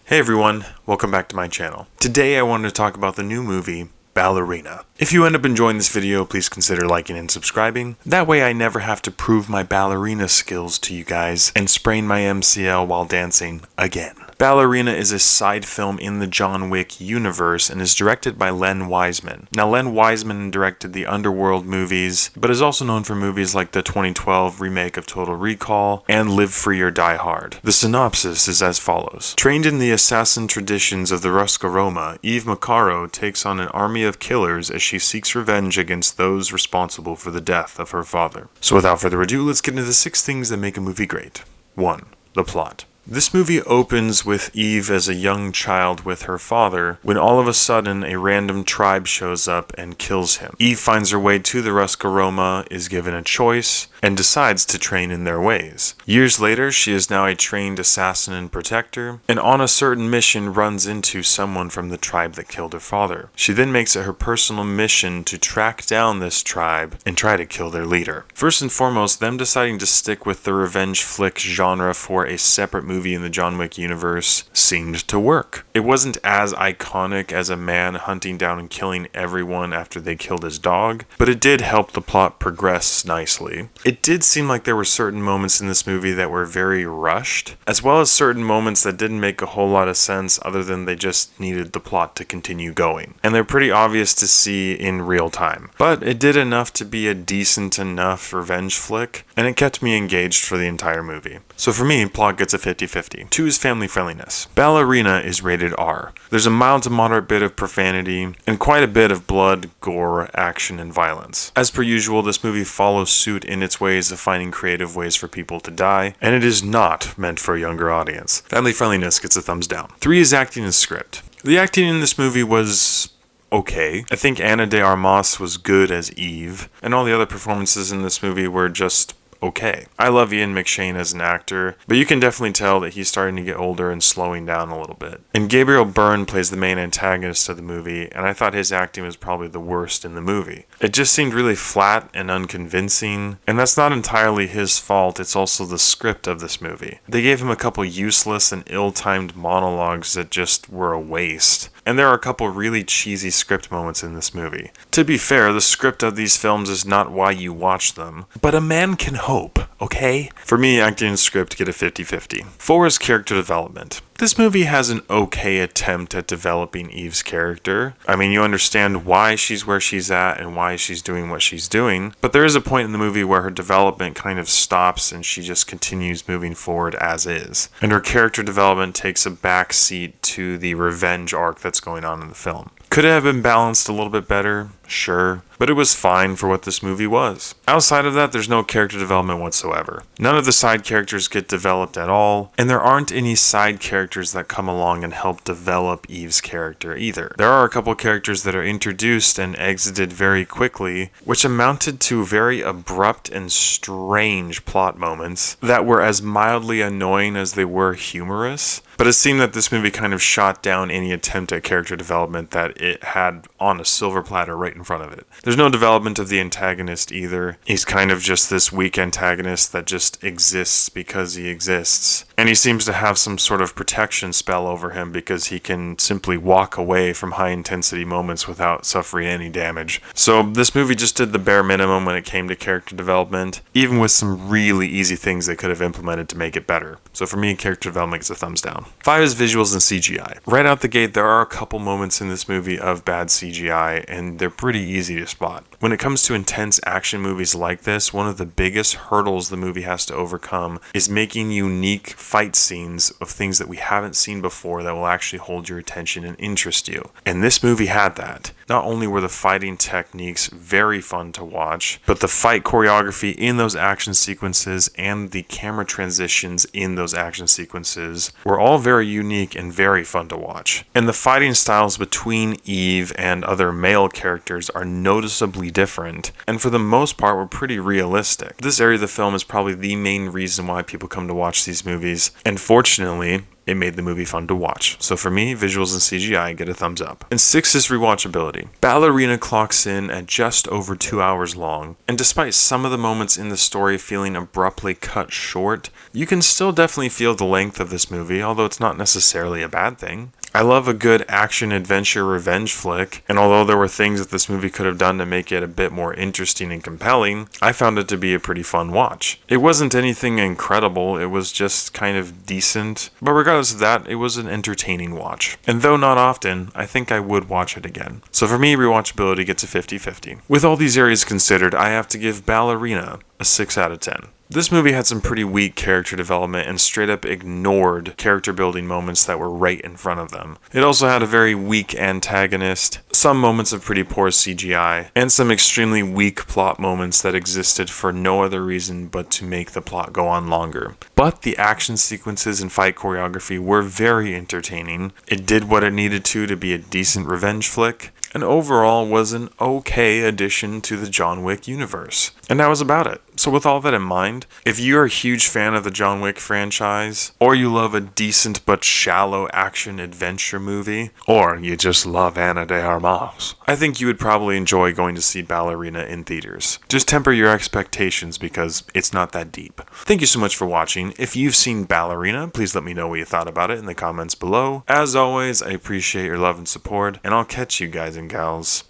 Hey everyone, welcome back to my channel. Today I wanted to talk about the new movie, Ballerina. If you end up enjoying this video, please consider liking and subscribing. That way I never have to prove my ballerina skills to you guys and sprain my MCL while dancing again. Ballerina is a side film in the John Wick universe and is directed by Len Wiseman. Now, Len Wiseman directed the Underworld movies, but is also known for movies like the 2012 remake of Total Recall and Live Free or Die Hard. The synopsis is as follows. Trained in the assassin traditions of the Roscaroma, Eve Macaro takes on an army of killers as she seeks revenge against those responsible for the death of her father. So without further ado, let's get into the 6 things that make a movie great. 1. The plot. This movie opens with Eve as a young child with her father, when all of a sudden a random tribe shows up and kills him. Eve finds her way to the Roscaroma, is given a choice, and decides to train in their ways. Years later, she is now a trained assassin and protector, and on a certain mission runs into someone from the tribe that killed her father. She then makes it her personal mission to track down this tribe and try to kill their leader. First and foremost, them deciding to stick with the revenge flick genre for a separate movie in the John Wick universe seemed to work. It wasn't as iconic as a man hunting down and killing everyone after they killed his dog, but it did help the plot progress nicely. It did seem like there were certain moments in this movie that were very rushed, as well as certain moments that didn't make a whole lot of sense other than they just needed the plot to continue going. And they're pretty obvious to see in real time. But it did enough to be a decent enough revenge flick, and it kept me engaged for the entire movie. So for me, plot gets a 50-50. 2 is family friendliness. Ballerina is rated R. There's a mild to moderate bit of profanity, and quite a bit of blood, gore, action, and violence. As per usual, this movie follows suit in its ways of finding creative ways for people to die, and it is not meant for a younger audience. Family friendliness gets a thumbs down. 3 is acting and script. The acting in this movie was okay. I think Ana de Armas was good as Eve, and all the other performances in this movie were just okay. I love Ian McShane as an actor, but you can definitely tell that he's starting to get older and slowing down a little bit. And Gabriel Byrne plays the main antagonist of the movie, and I thought his acting was probably the worst in the movie. It just seemed really flat and unconvincing, and that's not entirely his fault, it's also the script of this movie. They gave him a couple useless and ill-timed monologues that just were a waste. And there are a couple really cheesy script moments in this movie. To be fair, the script of these films is not why you watch them, but a man can hope, okay? For me, acting and script get a 50-50. 4 is character development. This movie has an okay attempt at developing Eve's character. I mean, you understand why she's where she's at and why she's doing what she's doing, but there is a point in the movie where her development kind of stops and she just continues moving forward as is. And her character development takes a back seat to the revenge arc that's going on in the film. Could it have been balanced a little bit better? Sure, but it was fine for what this movie was. Outside of that, there's no character development whatsoever. None of the side characters get developed at all, and there aren't any side characters that come along and help develop Eve's character either. There are a couple characters that are introduced and exited very quickly, which amounted to very abrupt and strange plot moments that were as mildly annoying as they were humorous. But it seemed that this movie kind of shot down any attempt at character development that it had on a silver platter right in front of it. There's no development of the antagonist either. He's kind of just this weak antagonist that just exists because he exists. And he seems to have some sort of protection spell over him because he can simply walk away from high intensity moments without suffering any damage. So this movie just did the bare minimum when it came to character development, even with some really easy things they could have implemented to make it better. So for me, character development gets a thumbs down. 5 is visuals and CGI. Right out the gate, there are a couple moments in this movie of bad CGI, and they're pretty easy to spot. When it comes to intense action movies like this, one of the biggest hurdles the movie has to overcome is making unique fight scenes of things that we haven't seen before that will actually hold your attention and interest you. And this movie had that. Not only were the fighting techniques very fun to watch, but the fight choreography in those action sequences and the camera transitions in those action sequences were all very unique and very fun to watch. And the fighting styles between Eve and other male characters are noticeably different, and for the most part were pretty realistic. This area of the film is probably the main reason why people come to watch these movies, and fortunately, it made the movie fun to watch. So for me, visuals and CGI get a thumbs up. And 6 is rewatchability. Ballerina clocks in at just over 2 hours long, and despite some of the moments in the story feeling abruptly cut short, you can still definitely feel the length of this movie, although it's not necessarily a bad thing. I love a good action adventure revenge flick, and although there were things that this movie could have done to make it a bit more interesting and compelling, I found it to be a pretty fun watch. It wasn't anything incredible, it was just kind of decent, but regardless of that, it was an entertaining watch. And though not often, I think I would watch it again. So for me, rewatchability gets a 50-50. With all these areas considered, I have to give Ballerina a 6 out of 10. This movie had some pretty weak character development and straight up ignored character building moments that were right in front of them. It also had a very weak antagonist, some moments of pretty poor CGI, and some extremely weak plot moments that existed for no other reason but to make the plot go on longer. But the action sequences and fight choreography were very entertaining. It did what it needed to be a decent revenge flick, and overall was an okay addition to the John Wick universe. And that was about it. So with all that in mind, if you're a huge fan of the John Wick franchise, or you love a decent but shallow action adventure movie, or you just love Ana de Armas, I think you would probably enjoy going to see Ballerina in theaters. Just temper your expectations because it's not that deep. Thank you so much for watching. If you've seen Ballerina, please let me know what you thought about it in the comments below. As always, I appreciate your love and support, and I'll catch you guys and gals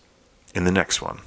in the next one.